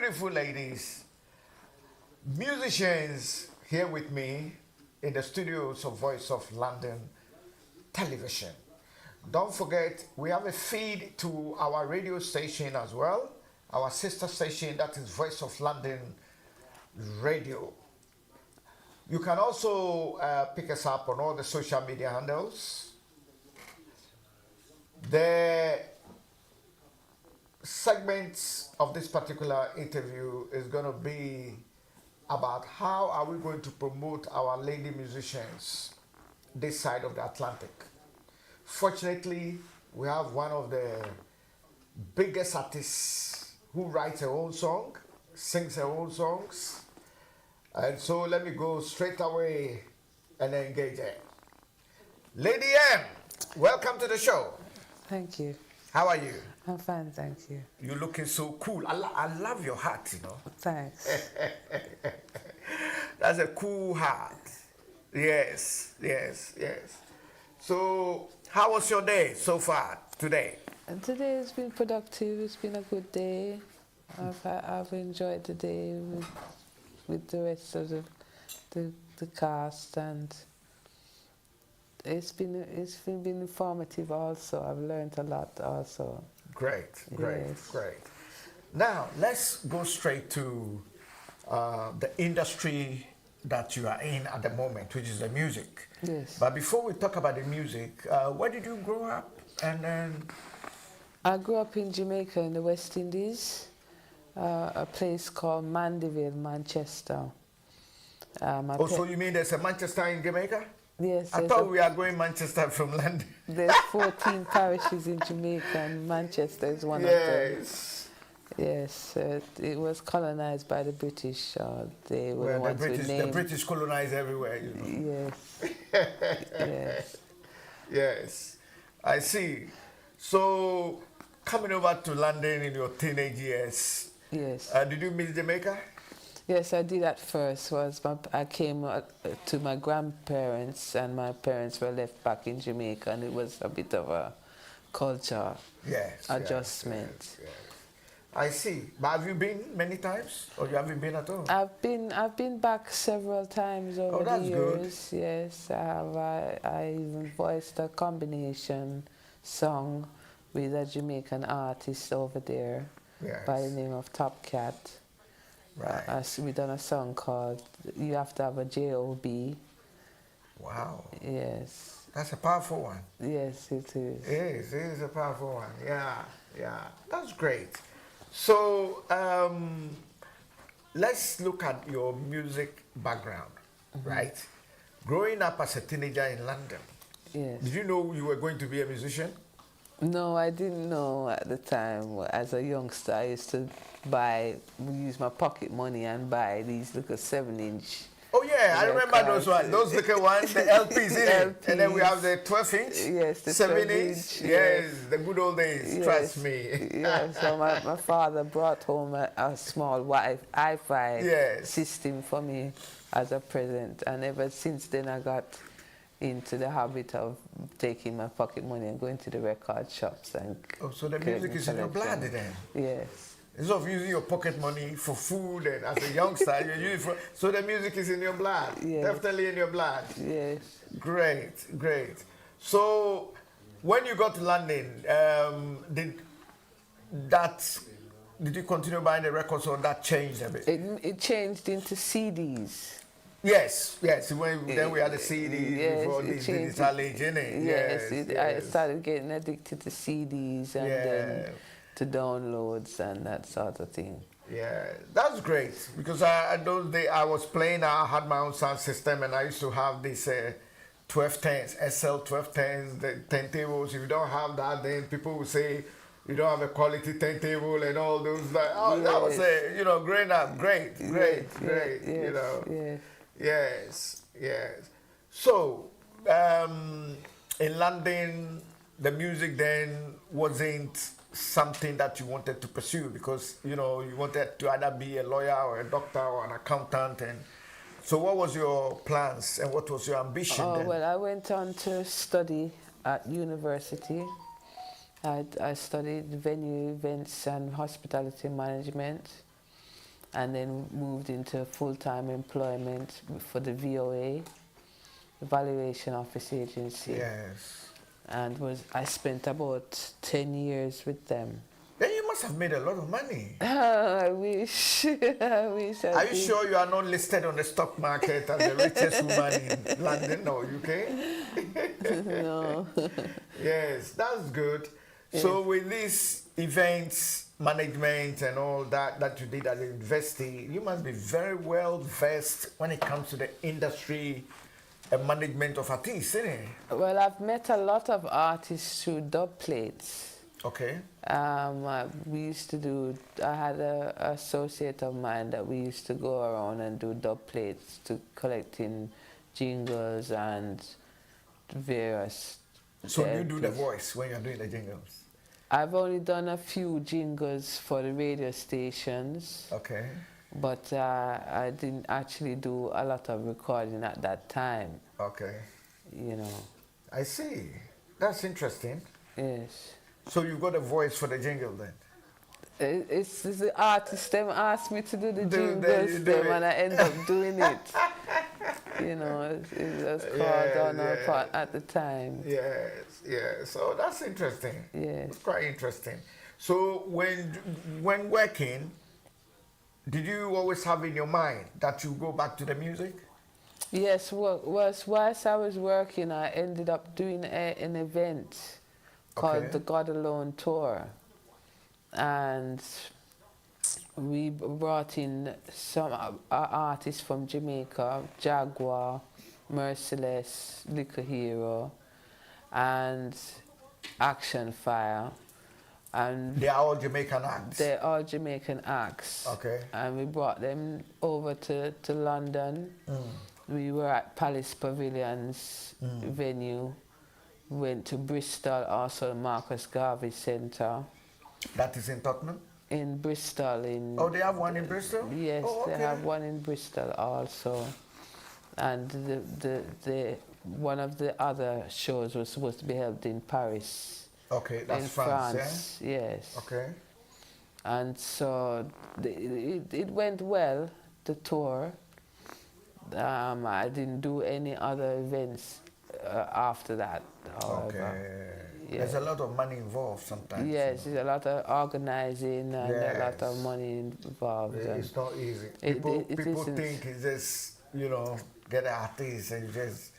beautiful ladies, musicians here with me in the studios of Voice of London Television. Don't forget, we have a feed to our radio station as well, our sister station, that is Voice of London Radio. You can also pick us up on all the social media handles. The segments of this particular interview is going to be about how are we going to promote our lady musicians this side of the Atlantic. Fortunately, we have one of the biggest artists who writes her own song, sings her own songs. And so let me go straight away and engage her. Lady M, welcome to the show. Thank you. How are you? I'm fine, thank you. You're looking so cool. I love your hat, you know. Thanks. That's a cool hat. Yes. So, how was your day so far today? And today has been productive. It's been a good day. I've enjoyed the day with the rest of the cast, and it's been informative also. I've learned a lot also. Great. Yes. Now, let's go straight to the industry that you are in at the moment, which is the music. Yes. But before we talk about the music, where did you grow up? And then I grew up in Jamaica in the West Indies, a place called Mandeville, Manchester. So you mean there's a Manchester in Jamaica? Yes. I thought we are going Manchester from London. There's 14 parishes in Jamaica, and Manchester is one of them. Yes, it was colonized by the British. They were the ones who named... The British colonized everywhere, you know. Yes. Yes, I see. So, coming over to London in your teenage years, yes. Did you miss Jamaica? Yes, I did at first. I came to my grandparents, and my parents were left back in Jamaica, and it was a bit of a culture adjustment. Yes. I see. But have you been many times, or you haven't been at all? I've been back several times over the years. Good. Yes, I have. I even voiced a combination song with a Jamaican artist over there by the name of Top Cat. Right. We done a song called "You Have to Have a J.O.B." Wow. Yes. That's a powerful one. Yes, it is. It is a powerful one. Yeah. That's great. So, let's look at your music background, right? Growing up as a teenager in London, yes. Did you know you were going to be a musician? No, I didn't know at the time. As a youngster, I used to use my pocket money and buy these little 7-inch. Oh yeah, I remember those ones. Those little ones, the LPs in it. And then we have the 12-inch, yes, the 7-inch. Yes, the good old days, trust me. Yeah, so my father brought home a small Wi-Fi system for me as a present. And ever since then, I got into the habit of taking my pocket money and going to the record shops. So the music is in your blood then? Yes. Instead of using your pocket money for food and as a youngster, you use it so the music is in your blood. Yes. Definitely in your blood. Yes. Great. So when you got to London, did you continue buying the records or that changed a bit? It changed into CDs. Yes. Then we had the CDs before this digital age, innit? Yes. I started getting addicted to CDs and then to downloads and that sort of thing. Yeah, that's great because those days I was playing. I had my own sound system and I used to have these 1210s, SL 1210s, the turntables. If you don't have that, then people will say you don't have a quality turntable and all those. That was growing up, great. Yes. So, in London, the music then wasn't something that you wanted to pursue because, you wanted to either be a lawyer or a doctor or an accountant. And so what was your plans and what was your ambition then? Well, I went on to study at university. I studied venue, events and hospitality management. and then moved into full-time employment for the VOA, Evaluation Office Agency. Yes. And I spent about 10 years with them. Then you must have made a lot of money. I wish. I wish I Are you did. sure you are not listed on the stock market as the richest woman in London or UK? No. Yes, that's good. So with these events, management and all that you did at the university, you must be very well versed when it comes to the industry and management of artists, isn't it? Well, I've met a lot of artists through dub plates. Okay. We used to do, I had an associate of mine that we used to go around and do dub plates to collecting jingles and various. So you do the voice when you're doing the jingles? I've only done a few jingles for the radio stations. Okay. But I didn't actually do a lot of recording at that time. Okay. You know. I see. That's interesting. Yes. So you got a voice for the jingle then? It's the artist them asked me to do the Do jingles it. and I end up doing it. You know, it was called on our part at the time. Yes, yes. So that's interesting. Yes. It's quite interesting. So when working, did you always have in your mind that you go back to the music? Yes, whilst I was working, I ended up doing an event called the God Alone Tour. And we brought in some artists from Jamaica, Jaguar, Merciless, Liquor Hero, and Action Fire. And they are all Jamaican acts? They're all Jamaican acts. Okay. And we brought them over to London. We were at Palace Pavilion's venue. Went to Bristol, also Marcus Garvey Centre. That is in Tottenham? In Bristol. Oh, they have one in Bristol? Yes, oh, okay. They have one in Bristol also. And one of the other shows was supposed to be held in Paris. Okay, that's in France, yeah? Yes. Okay. And so it went well, the tour. I didn't do any other events after that, however. Okay. Yeah. There's a lot of money involved sometimes. Yes, there's a lot of organizing and a lot of money involved. It's not easy. People think it's just, you know, get an artist and just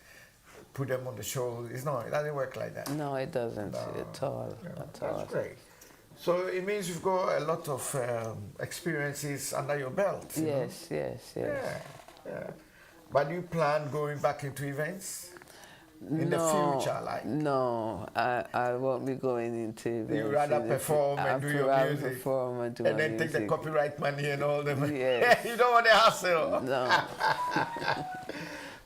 put them on the show. It's not. It doesn't work like that. No, it doesn't at all. Yeah, at that's all. great. So it means you've got a lot of experiences under your belt. Yes, yes, yes. Yeah. But do you plan going back into events in the future? No, I won't be going into events. You rather perform and do your music, perform and do and then take the copyright money and all the money. Yes. You don't want to hustle. No.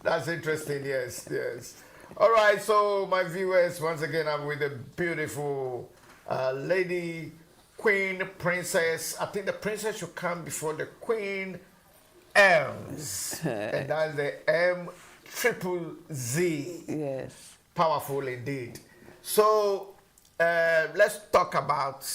That's interesting. Yes, yes. All right. So my viewers, once again, I'm with a beautiful lady, Queen, Princess. I think the princess should come before the Queen. M's, and that's the M-triple-Z. Yes. Powerful indeed. So let's talk about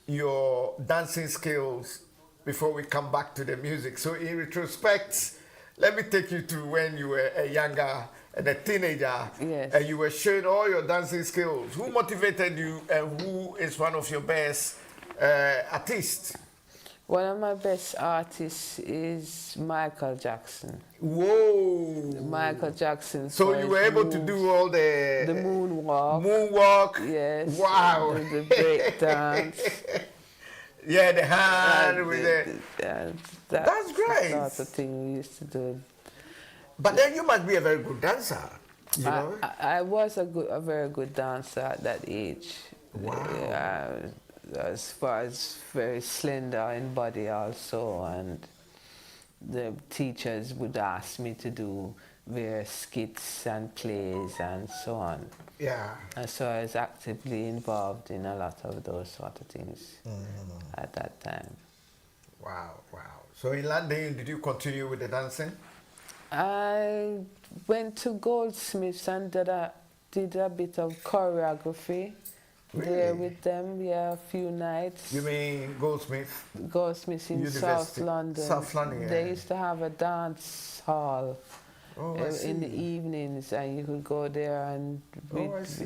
your dancing skills before we come back to the music. So in retrospect, let me take you to when you were a younger and a teenager. Yes. And you were showing all your dancing skills. Who motivated you and who is one of your best artists? One of my best artists is Michael Jackson. Whoa! Michael Jackson. So you were able to do all the moonwalk. Moonwalk. Yes. Wow. The break dance. Yeah, the hand with that's great. The sort of thing we used to do. But then you must be a very good dancer. You know? I was a very good dancer at that age. Wow. As far as very slender in body also, and the teachers would ask me to do various skits and plays and so on. Yeah. And so I was actively involved in a lot of those sort of things at that time. Wow, wow. So in London, did you continue with the dancing? I went to Goldsmiths and did a bit of choreography there Really? with them, yeah, a few nights. You mean Goldsmith Goldsmiths in South University? London. South London, They yeah. used to have a dance hall Oh, I see. in the evenings, and you could go there and Oh, I see.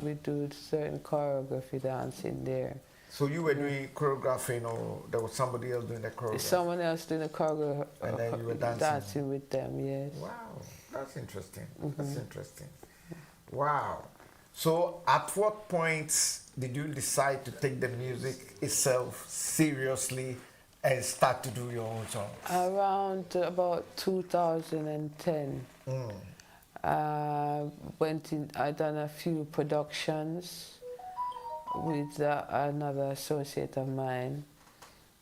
we do certain choreography dancing there. So you were doing choreographing, or there was somebody else doing the choreography? Someone else doing the choreography. And then you were dancing? Dancing with them, yes. Wow, that's interesting. That's interesting. Wow. So at what point did you decide to take the music itself seriously and start to do your own songs? Around about 2010, I done a few productions with another associate of mine,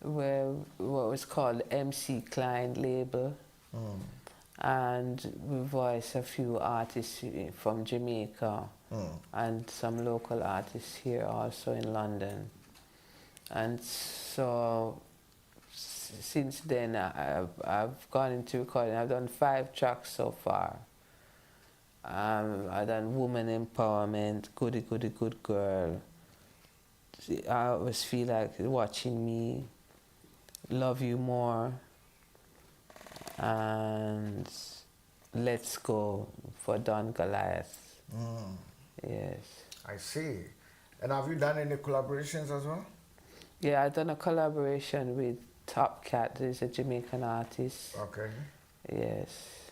where what was called MC Klein label, and we voiced a few artists from Jamaica and some local artists here also in London. And so since then I've gone into recording. I've done 5 tracks so far. I've done Woman Empowerment, Goody Goody Good Girl. I always feel like watching me, Love You More, and Let's Go for Don Goliath. Yes. I see. And have you done any collaborations as well? Yeah, I've done a collaboration with Top Cat, who's a Jamaican artist. Okay. Yes.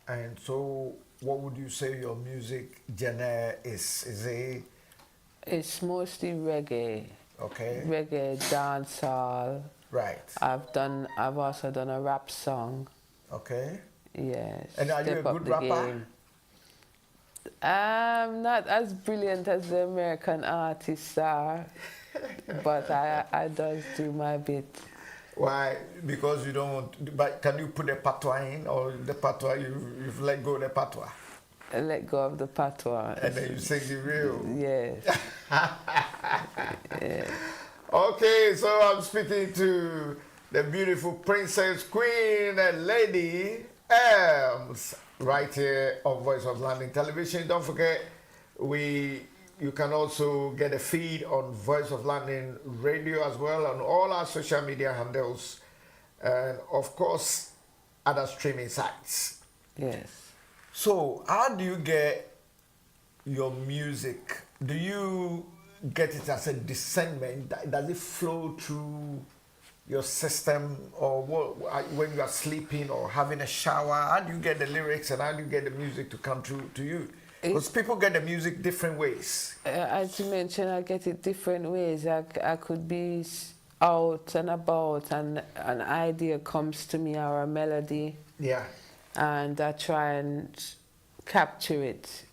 And so what would you say your music genre is? Is it? It's mostly reggae. Okay. Reggae, dancehall. Right. I've also done a rap song. Okay. Yes. And are you a good rapper? Game. I'm not as brilliant as the American artists are, but I does do my bit. Why? Because you don't want, but can you put the patois in, or the patois, you've let go of the patois? I let go of the patois. And then you sing the real? Yes. Yeah. Okay, so I'm speaking to the beautiful princess, queen, and lady Elms, right here on Voice of London Television. Don't forget, you can also get a feed on Voice of London Radio as well, on all our social media handles, and of course, other streaming sites. Yes. So, how do you get your music? Do you get it as a discernment? Does it flow through your system, or when you are sleeping or having a shower? How do you get the lyrics, and how do you get the music to come through to you? Because people get the music different ways. As you mentioned, I get it different ways. I could be out and about, and an idea comes to me, or a melody. Yeah. And I try and capture it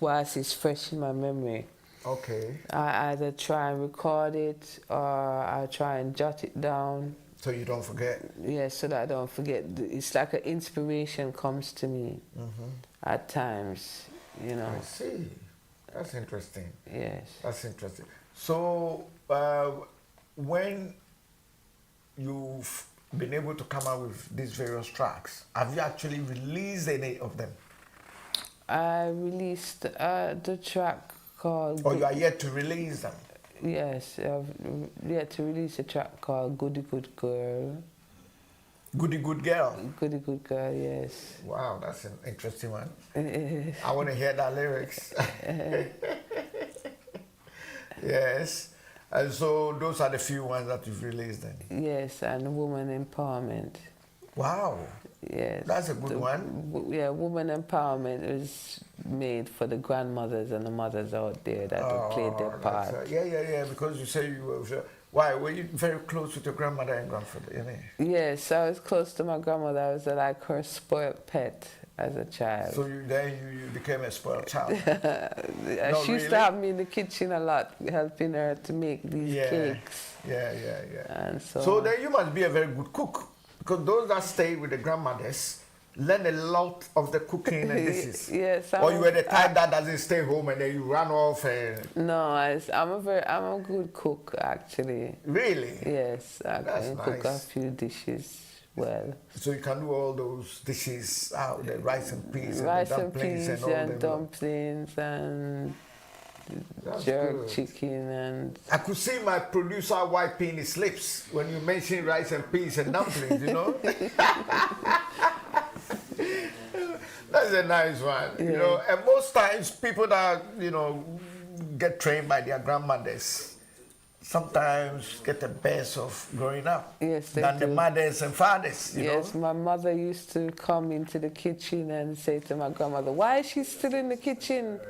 whilst it's fresh in my memory. Okay. I either try and record it, or I try and jot it down. So you don't forget? Yeah, so that I don't forget. It's like an inspiration comes to me at times, you know. I see. That's interesting. Yes. That's interesting. So when you've been able to come out with these various tracks, have you actually released any of them? I released the track called... Or you are yet to release them? Yes, I've yet to release a track called Goody Good Girl. Goody Good Girl? Goody Good Girl, yes. Wow, that's an interesting one. I want to hear that lyrics. Yes. And so those are the few ones that you've released then? Yes, and Woman Empowerment. Wow. Yes. That's a good one. Yeah, Woman Empowerment is made for the grandmothers and the mothers out there that have played their part. Yeah, because you say you were... Why? Were you very close with your grandmother and grandfather? You know? Yes, I was close to my grandmother. I was like her spoiled pet as a child. So you became a spoiled child? She used to have me in the kitchen a lot, helping her to make these cakes. Yeah. And so then you must be a very good cook, because those that stay with the grandmothers learn a lot of the cooking and dishes. Yes. Or you were the type that doesn't stay home and then you run off and... No, I'm a good cook, actually. Really? Yes, I can cook a few dishes well. So you can do all those dishes, the rice and peas and rice the dumplings and peas and all and dumplings and That's jerk good. chicken and I could see my producer wiping his lips when you mention rice and peas and dumplings, you know? That's a nice one, you know. And most times, people that, you know, get trained by their grandmothers sometimes get the best of growing up Yes, they than the do. mothers and fathers, you yes, know? my mother used to come into the kitchen and say to my grandmother, "Why is she still in the kitchen?"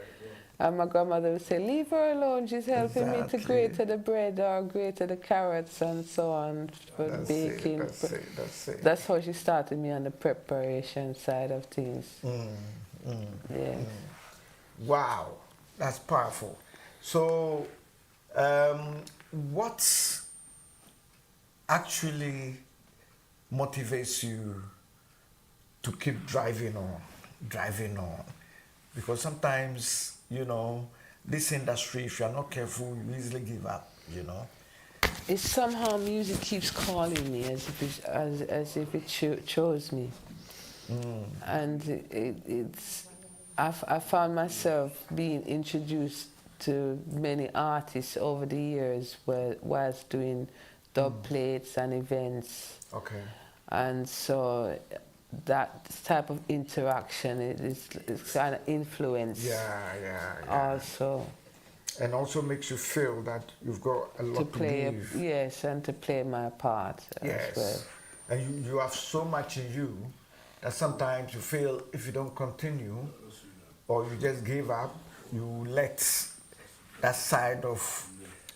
And my grandmother would say, "Leave her alone, she's helping me to Exactly. grate the bread or grate the carrots and so on for That's baking." it, that's it, that's it. That's how she started me on the preparation side of things. Yes. Wow, that's powerful. So, what actually motivates you to keep driving on, driving on? Because sometimes, you know, this industry, if you're not careful, you easily give up, you know? It's somehow music keeps calling me as if it chose me. And I found myself being introduced to many artists over the years whilst doing dub plates and events. Okay. And so that type of interaction is kind of influence Yeah. also And also makes you feel that you've got a to lot to play, give. yes, and to play my part as well. Yes. And you have so much in you that sometimes you feel if you don't continue or you just give up, you let that side of...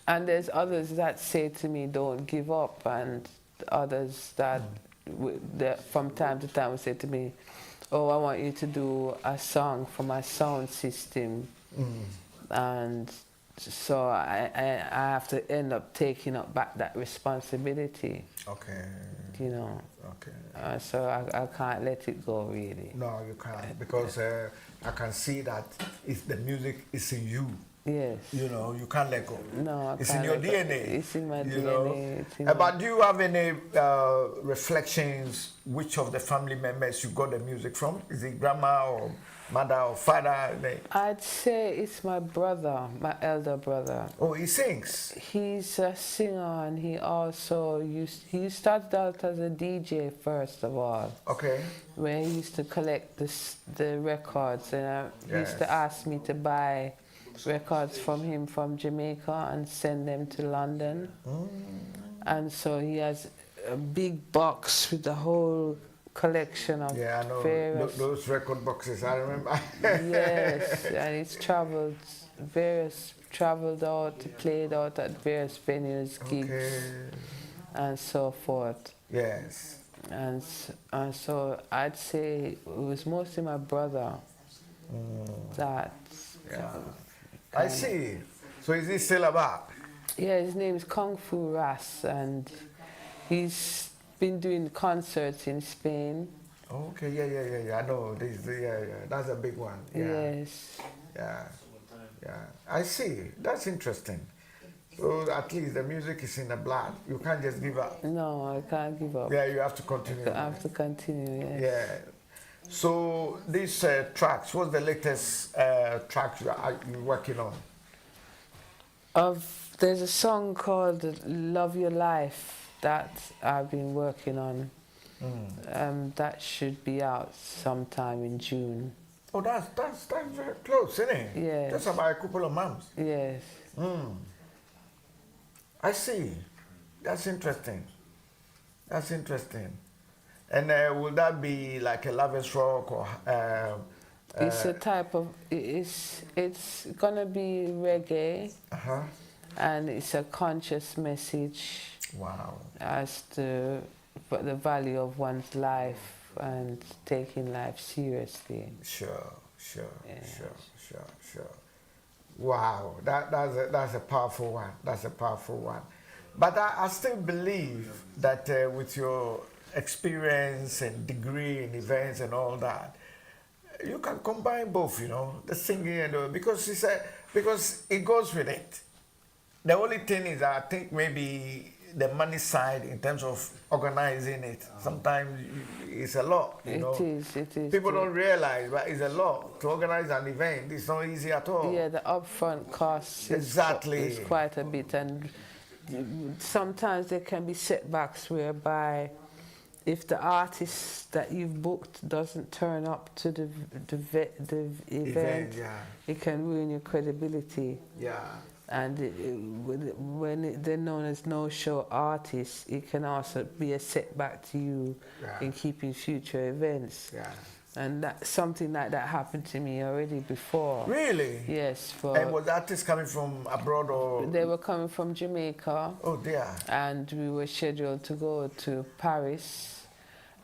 And there's others that say to me, "Don't give up," and others that, that from time to time will say to me, "Oh, I want you to do a song for my sound system." And so I have to end up taking up back that responsibility, Okay. you know. Okay. So I can't let it go, really. No, you can't, because I can see that if the music is in you, Yes. you know, you can't let go. No, I it's can't in your let go. DNA. It's in my you DNA. know. It's in But do you have any reflections which of the family members you got the music from? Is it grandma or mother or father? I'd say it's my brother, my elder brother. Oh, he sings. He's a singer, and he started out as a DJ first of all. Okay. Where he used to collect the records, and he used to ask me to buy records from him from Jamaica and send them to London. And so he has a big box with the whole collection of I know various... those record boxes, I remember. Yes, and he's traveled out, played out at various venues, gigs, and so forth. Yes. And so I'd say it was mostly my brother that... I see. So is he still about? Yeah, his name is Kung Fu Ras, and he's been doing concerts in Spain. Okay, yeah. I know. That's a big one. Yeah. Yes. Yeah. I see. That's interesting. So at least the music is in the blood. You can't just give up. No, I can't give up. Yeah, you have to continue. I have to continue, yes. Yeah. So these tracks, what's the latest track you're working on? There's a song called "Love Your Life" that I've been working on. That should be out sometime in June. Oh, that's very close, isn't it? Yes. Just about a couple of months. Yes. I see. That's interesting. And will that be like a lavish rock or? It's a type of it's gonna be reggae, and it's a conscious message. Wow. As to the value of one's life and taking life seriously. Sure. Wow, that's a powerful one. But I still believe that with your experience and degree in events and all that, you can combine both, you know, the singing and because it goes with it. The only thing is, I think maybe the money side in terms of organizing it. Sometimes it's a lot, you know. It is. People don't realize, but it's a lot to organize an event. It's not easy at all. Yeah, the upfront costs Exactly. is quite a bit, and sometimes there can be setbacks whereby if the artist that you've booked doesn't turn up to the event, yeah. it can ruin your credibility. Yeah. And they're known as no-show artists, it can also be a setback to you in keeping future events. Yeah. And something like that happened to me already before. Really? Yes. And was the artists coming from abroad or? They were coming from Jamaica. Oh dear. And we were scheduled to go to Paris,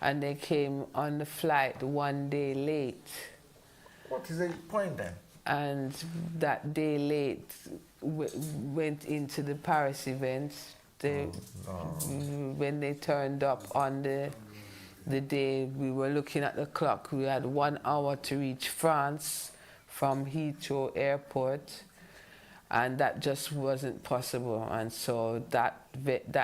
and they came on the flight 1 day late. What is the point then? And that day late went into the Paris event. When they turned up on the day, we were looking at the clock. We had 1 hour to reach France from Heathrow Airport, and that just wasn't possible. And so that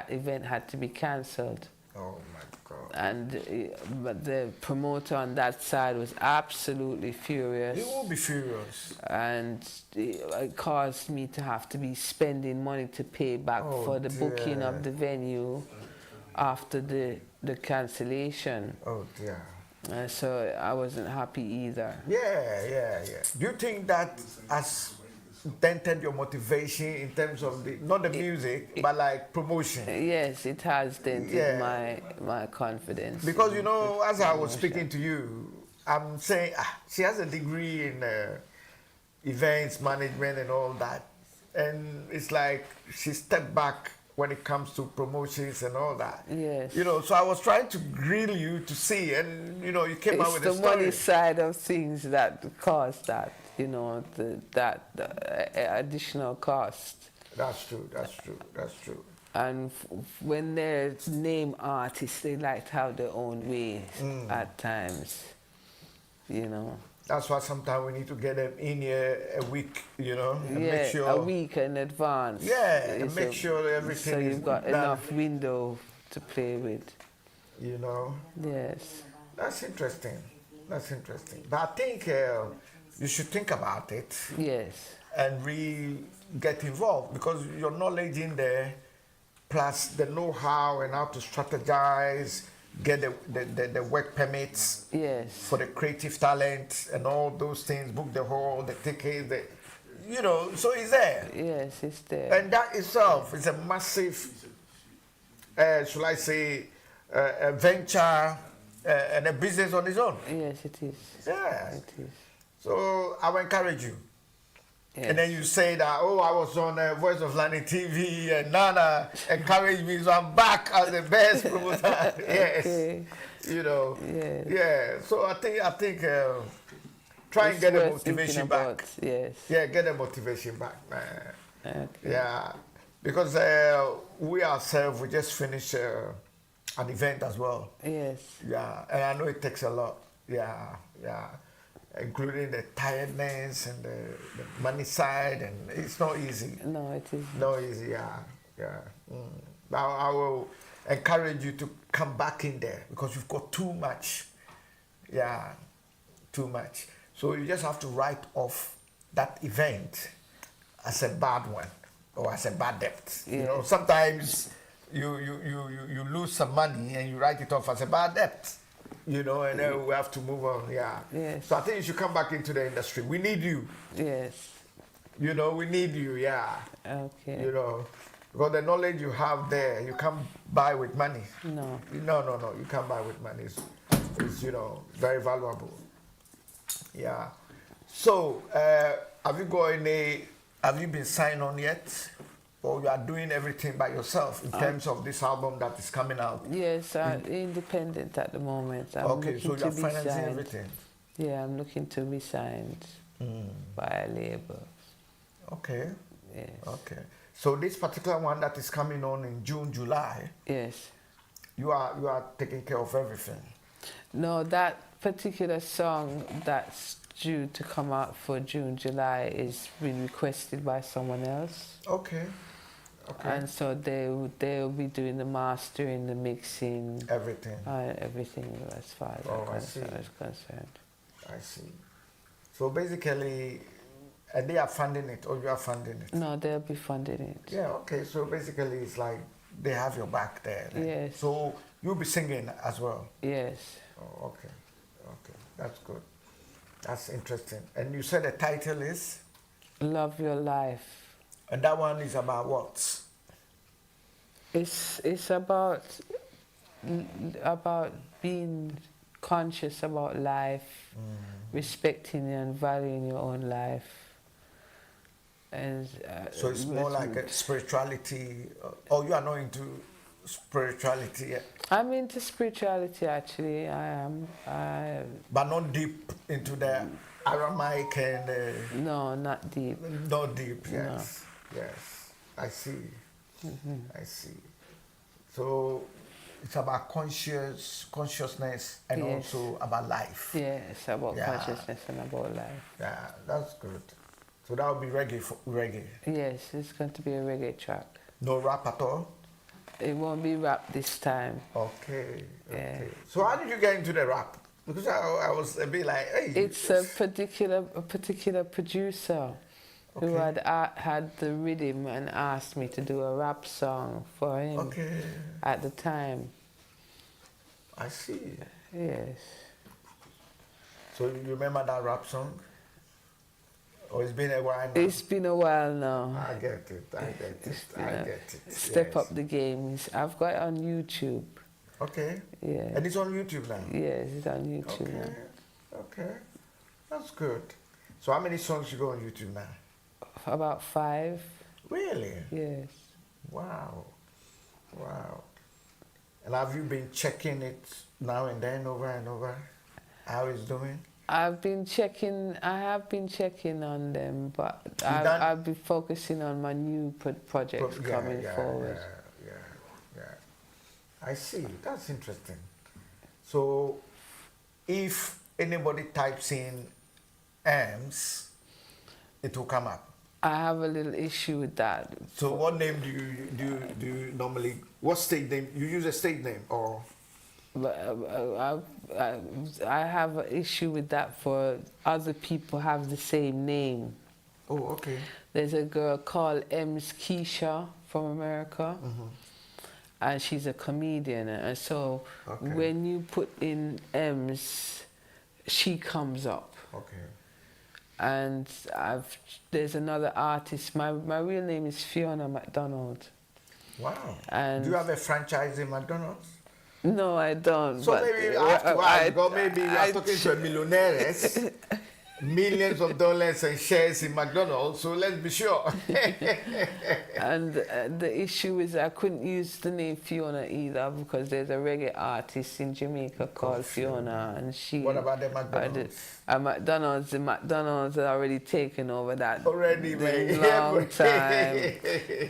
event had to be cancelled. Oh my God! And but the promoter on that side was absolutely furious. He will be furious. And it caused me to have to be spending money to pay back for the booking of the venue after the cancellation. Oh dear. So I wasn't happy either. Yeah. Do you think that has dented your motivation in terms of not the music, but like promotion? Yes, it has dented my confidence. Because, you know, as I was speaking to you, I'm saying she has a degree in events management and all that. And it's like she stepped back when it comes to promotions and all that. Yes. You know, so I was trying to grill you to see, and, you know, you came out with a story. It's the money side of things that caused that, you know, the additional cost. That's true. And when they're name artists, they like to have their own ways at times, you know. That's why sometimes we need to get them in here a week, you know, and make sure. A week in advance. Yeah, and make sure everything so is you've got done. enough window to play with. You know. Yes. That's interesting. But I think you should think about it. Yes. And really get involved, because your knowledge in there, plus the know-how and how to strategize, get the work permits for the creative talent and all those things, book the hall, the tickets, you know, so it's there. Yes, it's there. And that itself is a massive, should I say, a venture and a business on its own. Yes, it is. Yeah. It is. So I will encourage you. Yes. And then you say that, oh, I was on Voice of London TV and Nana encouraged me, so I'm back as the best promoter. Yes. Okay. You know. Yes. Yeah. So I think try and get the motivation back. Yes. Yeah, get the motivation back, man. Okay. Yeah. Because we ourselves, we just finished an event as well. Yes. Yeah. And I know it takes a lot. Yeah. Including the tiredness and the money side, and it's not easy. No, it isn't. Not easy, yeah. I will encourage you to come back in there, because you've got too much. Yeah, too much. So you just have to write off that event as a bad one or as a bad debt. Yeah. You know, sometimes you lose some money and you write it off as a bad debt. You know, and then we have to move on, Yes. So I think you should come back into the industry. We need you. Yes. You know, we need you, Okay. You know, because the knowledge you have there, you can't buy with money. No. No, you can't buy with money. It's you know, very valuable. Yeah. So, have you been signed on yet? Or you are doing everything by yourself in terms of this album that is coming out? Yes, I'm independent at the moment. Okay, so you're financing everything? Yeah, I'm looking to be signed by a label. Okay. Yes. Okay. So this particular one that is coming on in June, July. Yes. You are taking care of everything. No, that particular song that's due to come out for June, July is been requested by someone else. Okay. Okay. And so they'll be doing the mastering, the mixing, Everything. everything as far as Oh, I is see. concerned. I see. So basically, and they are funding it, or you are funding it? No, they'll be funding it. Yeah, okay. So basically, it's like they have your back there. Then. Yes. So you'll be singing as well? Yes. Oh, okay. Okay. That's good. That's interesting. And you said the title is? Love Your Life. And that one is about what? It's about being conscious about life, respecting and valuing your own life. And So it's more like a spirituality, or you are not into spirituality yet? I'm into spirituality, actually. I am. But not deep into the Aramaic and... No, not deep. Not deep, yes. No. Yes, I see. I see. So it's about consciousness and also about life. Yes, about consciousness and about life. Yeah, that's good. So that would be reggae. Yes, it's going to be a reggae track. No rap at all? It won't be rap this time. Okay. Yeah. Okay. So how did you get into the rap? Because I was a bit like, hey. It's a particular producer who had the rhythm and asked me to do a rap song for him at the time. I see. Yes. So you remember that rap song? Or it's been a while now? It's been a while now. I get it. I get it. Step up the game. I've got it on YouTube. Okay. Yeah. And it's on YouTube now? Yes, it's on YouTube now. Okay. That's good. So how many songs you go on YouTube now? About 5. Really? Yes. Wow. And have you been checking it now and then over and over? How it's doing? I have been checking on them, but I've been focusing on my new projects coming forward. Yeah. I see. That's interesting. So, if anybody types in AMS, it will come up. I have a little issue with that. So, what name do you normally? What state name? You use a state name or? But I have an issue with that for other people have the same name. Oh, okay. There's a girl called Ems Keisha from America, and she's a comedian. And so when you put in Ems, she comes up. Okay. And there's another artist. My real name is Fiona McDonald. Wow. And do you have a franchise in McDonald's? No, I don't. So maybe I have to ask, because maybe you are talking to a millionaire, millions of dollars and shares in McDonald's, so let's be sure. And the issue is I couldn't use the name Fiona either because there's a reggae artist in Jamaica called Fiona, and she... What about the McDonald's? The McDonald's had already taken over that. Already, man. Long time.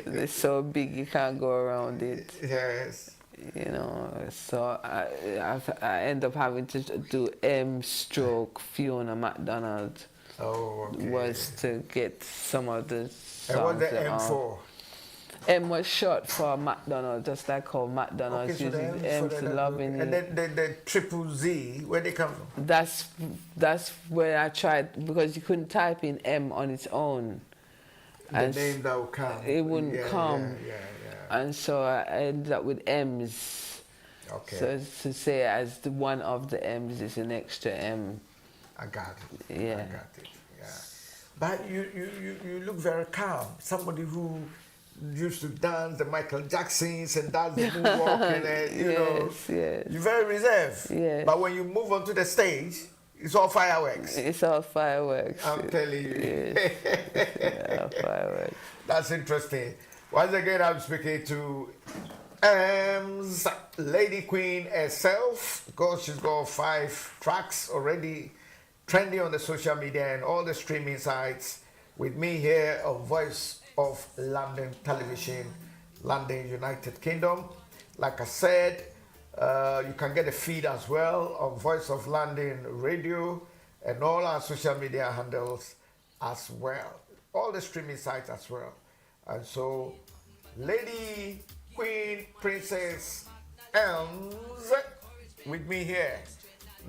They're so big you can't go around it. Yes. You know, so I end up having to do Fiona McDonald. Oh, okay. Was to get some of the songs. And what's the M for? M was short for McDonald, just like how McDonald's uses M to loving. And then the triple Z, where they come from? That's where I tried, because you couldn't type in M on its own. The name that would come. It wouldn't come. Yeah. And so I ended up with M's. Okay. So to say as the one of the M's is an extra M. I got it. Yeah. I got it. Yeah. But you look very calm. Somebody who used to dance the Michael Jacksons and dance the moonwalk and you know. Yes. You're very reserved. Yes. But when you move onto the stage, it's all fireworks. It's all fireworks. I'm telling you. Yes. Yeah, fireworks. That's interesting. Once again, I'm speaking to Lady Queen herself, because she's got 5 tracks already trending on the social media and all the streaming sites. With me here on Voice of London Television, London, United Kingdom. Like I said, you can get a feed as well on Voice of London Radio and all our social media handles as well. All the streaming sites as well. And so Lady Queen Princess Elms with me here.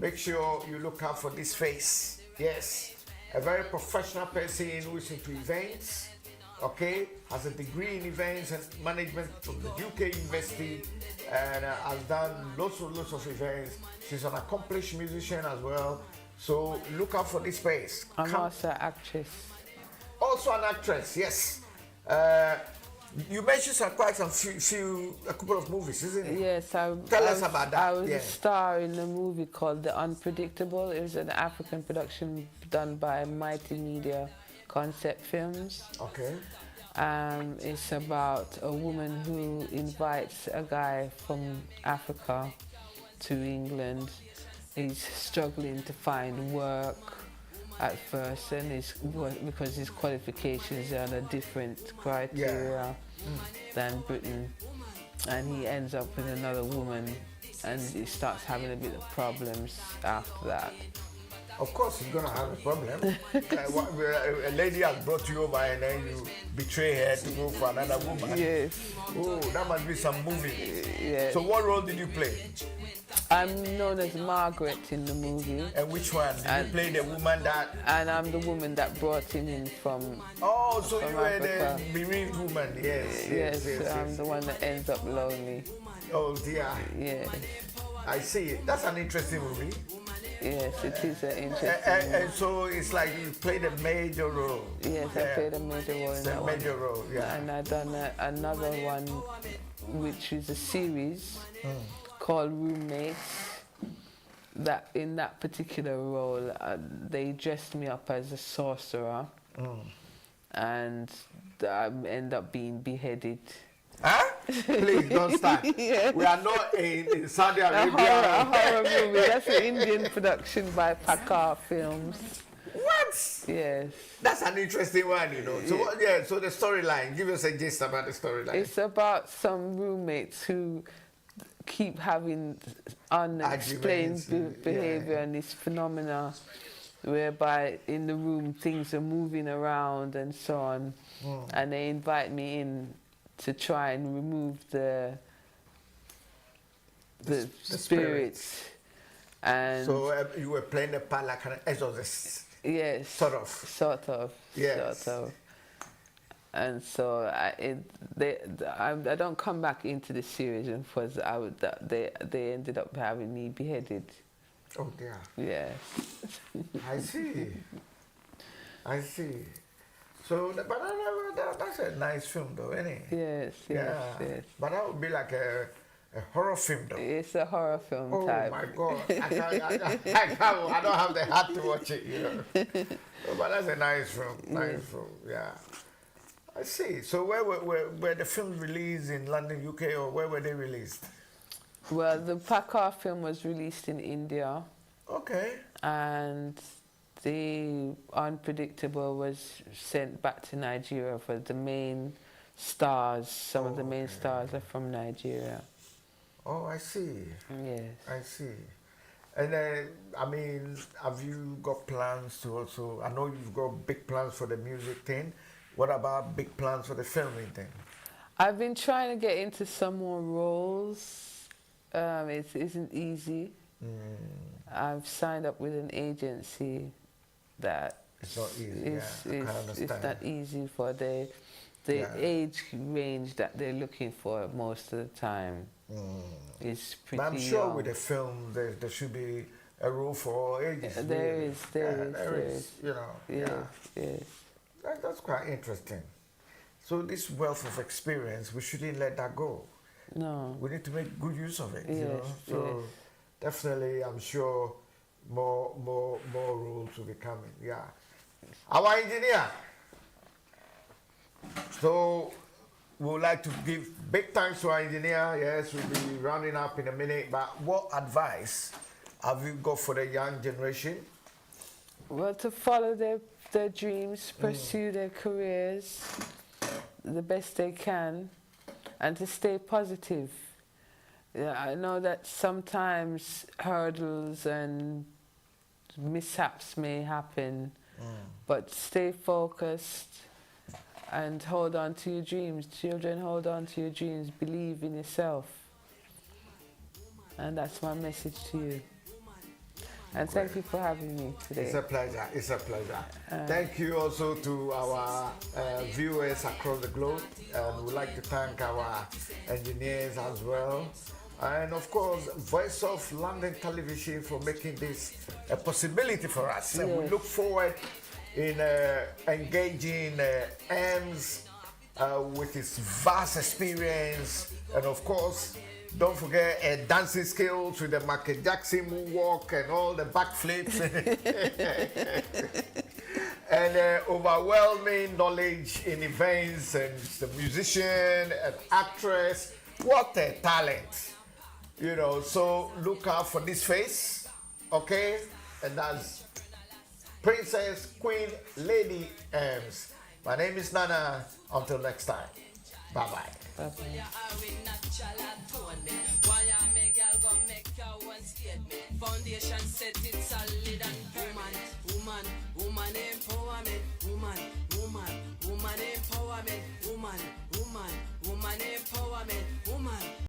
Make sure you look out for this face. Yes, a very professional person who is into events, okay, has a degree in events and management from the UK University, and has done lots of events. She's an accomplished musician as well. So look out for this space. I'm also an actress. Also an actress, yes. You mentioned a couple of movies, isn't it? Yes, Tell us about that. I was a star in a movie called The Unpredictable. It was an African production done by Mighty Media Concept Films. Okay. It's about a woman who invites a guy from Africa to England. He's struggling to find work at first, and because his qualifications are on a different criteria than Britain, and he ends up with another woman, and he starts having a bit of problems after that. Of course, he's gonna have a problem. A lady has brought you over, and then you betray her to go for another woman. Yes. Oh, that must be some movie. Yes. So, what role did you play? I'm known as Margaret in the movie. And which one? Did you play the woman that? And I'm the woman that brought him in from. Oh, so from you were Africa. the bereaved woman? Yes. Yes, I'm the one that ends up lonely. Oh dear. Yes. I see. That's an interesting movie. Yes, it is an interesting And so it's like you played a major role. Yes, I played a major role in that one. Major role, yeah. And I've done another one, which is a series called Roommates. That in that particular role, they dressed me up as a sorcerer, and I end up being beheaded. Huh? Please don't start. Yeah. We are not in Saudi A Arabia. horror movie. That's an Indian production by Pakar Films. What? Yes. That's an interesting one, you know. So so the storyline. Give us a gist about the storyline. It's about some roommates who keep having unexplained behavior and this phenomena whereby in the room things are moving around and so on. And they invite me in to try and remove the spirits. And so you were playing the part like an exorcist. Yes. Sort of. Yes. Sort of. And so I don't come back into the series because they ended up having me beheaded. Oh dear. Yeah. I see. I see. So, but that's a nice film, though, isn't it? Yes, yes, yes. But that would be like a horror film, though. It's a horror film type. Oh my God! I don't have the heart to watch it, you know. But that's a nice film. Nice film, yeah. I see. So, where were the films released in London, UK, or where were they released? Well, the Pakar film was released in India. Okay. And The Unpredictable was sent back to Nigeria for the main stars. Some of the main stars are from Nigeria. Oh, I see. Yes. I see. And then, I mean, have you got plans to also, I know you've got big plans for the music thing. What about big plans for the filming thing? I've been trying to get into some more roles. It isn't easy. I've signed up with an agency that it's not easy. It's not easy for the age range that they're looking for most of the time. Is pretty but I'm sure young. with a film there should be a role for all ages. There is. You know. Yes. That's quite interesting. So this wealth of experience, we shouldn't let that go. No. We need to make good use of it. Yes, You know. So definitely, I'm sure more roles will be coming. Yeah. Our engineer. So we would like to give big thanks to our engineer. Yes, we'll be rounding up in a minute. But what advice have you got for the young generation? Well, to follow their dreams, pursue their careers the best they can, and to stay positive. Yeah, I know that sometimes hurdles and mishaps may happen, but stay focused and hold on to your dreams. Children, hold on to your dreams. Believe in yourself. And that's my message to you. And thank you for having me today. It's a pleasure. It's a pleasure. Thank you also to our viewers across the globe. And we'd like to thank our engineers as well. And of course, Voice of London Television for making this a possibility for us. And we look forward in engaging Ems with his vast experience. And of course, don't forget dancing skills with the Michael Jackson moonwalk and all the backflips. And overwhelming knowledge in events, and the musician and actress. What a talent. You know, so look out for this face, okay? And that's Princess Queen Lady Ems. My name is Nana. Until next time. Bye-bye. Bye-bye. Foundation set it solid and woman empowerment, woman empowerment, woman empowerment, woman.